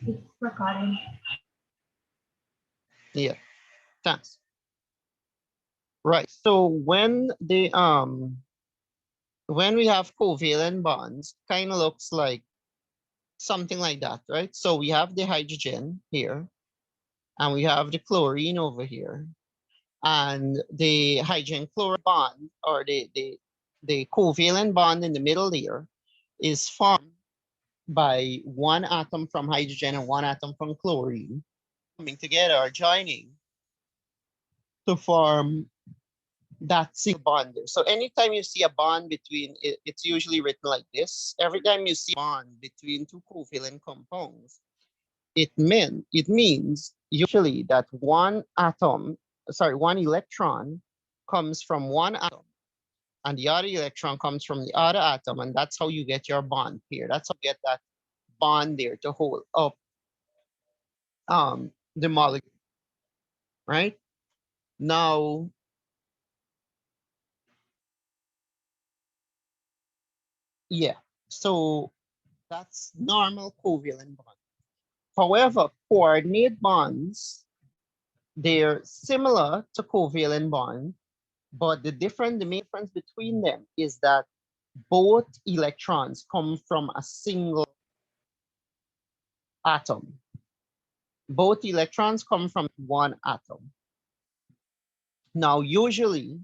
It's recording. Yeah, thanks. Right. So when we have covalent bonds, kind of looks like something like that, right? So we have the hydrogen here, and we have the chlorine over here, and the hydrogen chloride bond, or the covalent bond in the middle there, is formed by one atom from hydrogen and one atom from chlorine coming together or joining to form that single bond there. So anytime you see a bond between it's usually written like this. Every time you see a bond between two covalent compounds, it means usually that one electron comes from one atom and the other electron comes from the other atom, and that's how you get your bond here. That's how you get that bond there to hold up the molecule, right? Now, yeah. So that's normal covalent bond. However, coordinate bonds, they're similar to covalent bond, but the main difference between them is that both electrons come from a single atom. Both electrons come from one atom. Now, usually,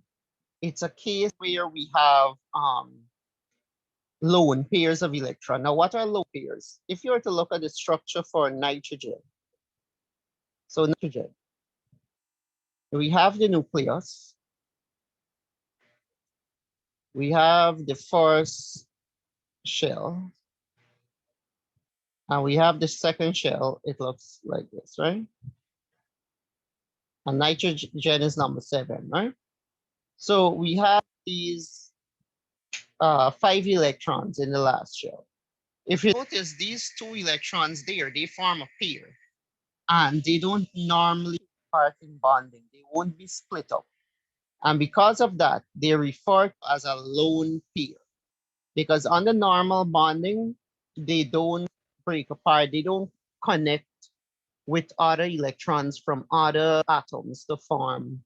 it's a case where we have lone pairs of electron. Now, what are lone pairs? If you were to look at the structure for nitrogen, so nitrogen, we have the nucleus, we have the first shell, and we have the second shell. It looks like this, right? And nitrogen is number 7, right? So we have these 5 electrons in the last shell. If you notice these 2 electrons there, they form a pair, and they don't normally part in bonding. They won't be split up. And because of that, they refer to as a lone pair. Because under normal bonding, they don't break apart, they don't connect with other electrons from other atoms to form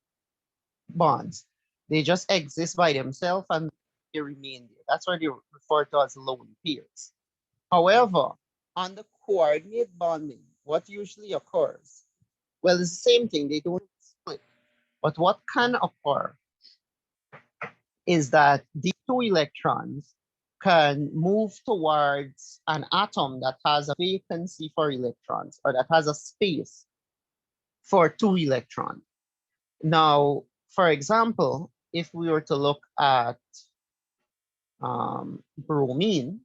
bonds. They just exist by themselves and they remain there. That's why they refer to as lone pairs. However, under coordinate bonding, what usually occurs? Well, it's the same thing, they don't split. But what can occur is that these 2 electrons can move towards an atom that has a vacancy for electrons, or that has a space for 2 electrons. Now, for example, if we were to look at bromine,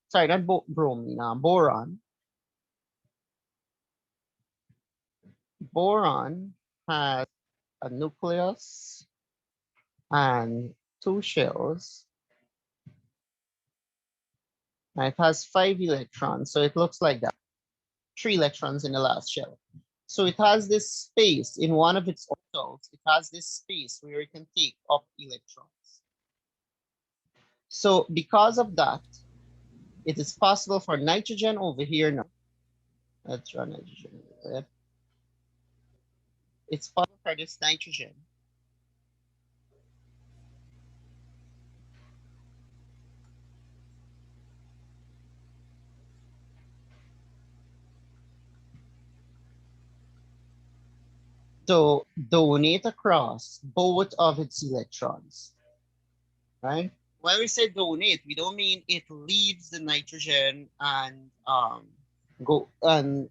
sorry, not bromine, boron has a nucleus and 2 shells, and it has 5 electrons. So it looks like that. 3 electrons in the last shell. So it has this space in one of its orbitals. It has this space where it can take up electrons. So because of that, it is possible for nitrogen over here now. Let's run nitrogen. It's possible for this nitrogen to donate across both of its electrons, right? When we say donate, we don't mean it leaves the nitrogen and go and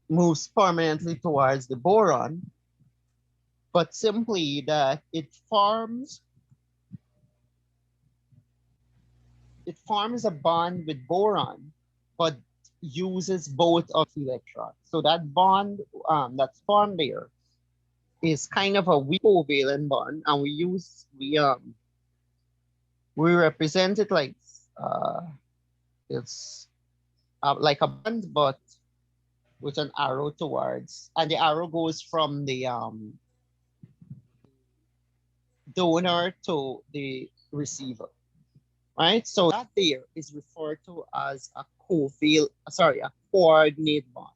moves permanently towards the boron, but simply that it forms a bond with boron, but uses both of the electrons. So that bond that's formed there is kind of a weak covalent bond, and we represent it like it's like a bond, but with an arrow towards, and the arrow goes from the donor to the receiver, right? So that there is referred to as a coordinate bond.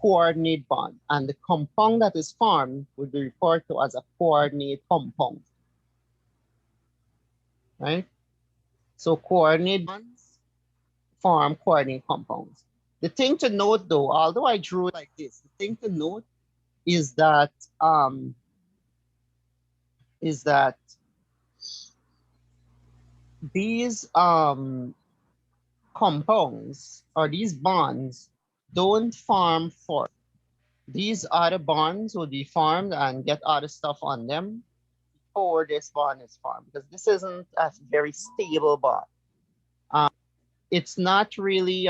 coordinate bond, and the compound that is formed would be referred to as a coordinate compound, right? So coordinate bonds form coordinate compounds. The thing to note though, although I drew it like this, the thing to note is that um, these compounds or these bonds don't form for these other bonds would be formed and get other stuff on them before this bond is formed, because this isn't a very stable bond. Um, it's not really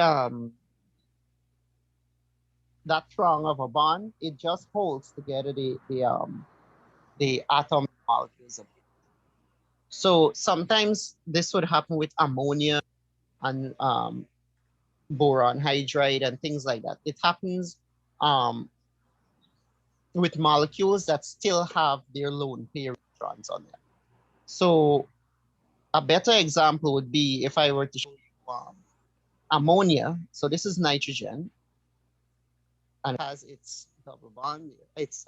that strong of a bond. It just holds together the atom molecules. So sometimes this would happen with ammonia and boron hydride and things like that. It happens um, with molecules that still have their lone pair electrons on them. So a better example would be if I were to show you ammonia. So this is nitrogen, and it has its double bond. It's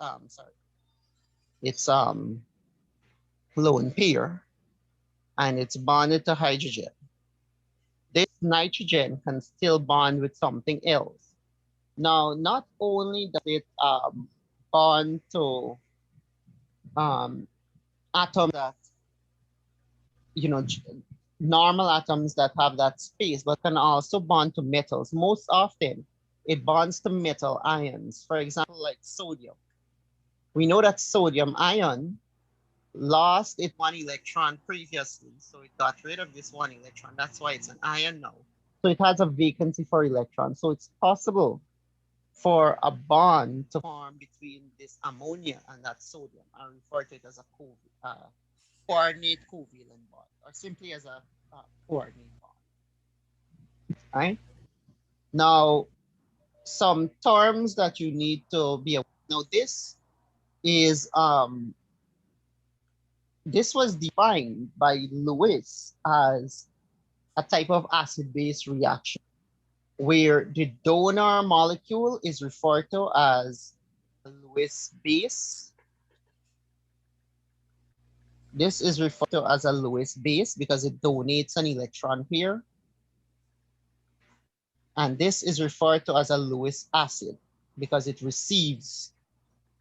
lone pair, and it's bonded to hydrogen. This nitrogen can still bond with something else. Now, not only does it bond to atoms that, you know, normal atoms that have that space, but can also bond to metals. Most often, it bonds to metal ions, for example, like sodium. We know that sodium ion lost its one electron previously, so it got rid of this one electron. That's why it's an ion now. So it has a vacancy for electrons. So it's possible for a bond to form between this ammonia and that sodium. I refer to it as a coordinate covalent bond, or simply as a coordinate bond. Right? Now, some terms that you need to be aware. Now, this was defined by Lewis as a type of acid-base reaction where the donor molecule is referred to as a Lewis base. This is referred to as a Lewis base because it donates an electron pair. And this is referred to as a Lewis acid because it receives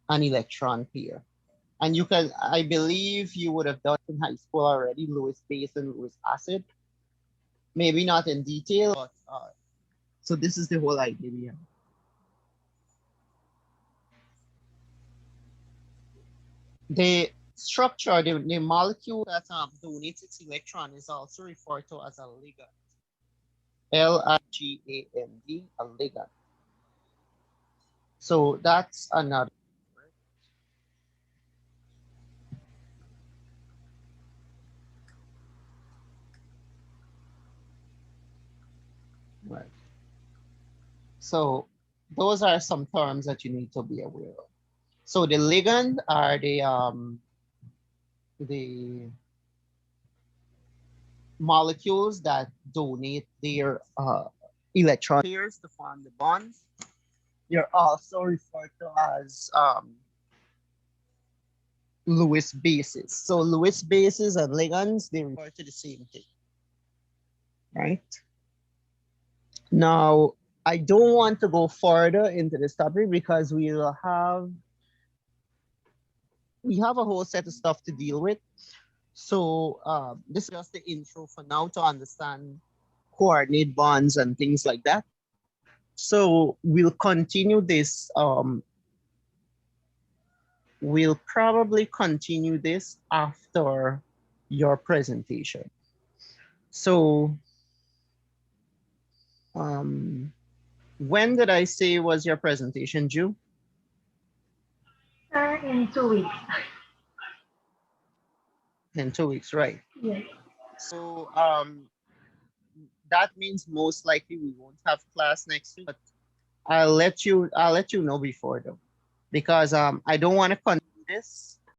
an electron pair. And you can, I believe you would have done in high school already, Lewis base and Lewis acid. Maybe not in detail, but so this is the whole idea. The structure, the molecule that donates its electron is also referred to as a ligand. Ligand, a ligand. So that's another. Right. So those are some terms that you need to be aware of. So the ligand are the molecules that donate their electron pairs to form the bonds. They're also referred to as Lewis bases. So Lewis bases and ligands, they refer to the same thing, right? Now, I don't want to go further into this topic because we have a whole set of stuff to deal with. So this is just the intro for now to understand coordinate bonds and things like that. So we'll continue this. We'll probably continue this after your presentation. So when did I say was your presentation due? In 2 weeks. In 2 weeks, right? Yes. So that means most likely we won't have class next week, but I'll let you know before though, because I don't want to continue this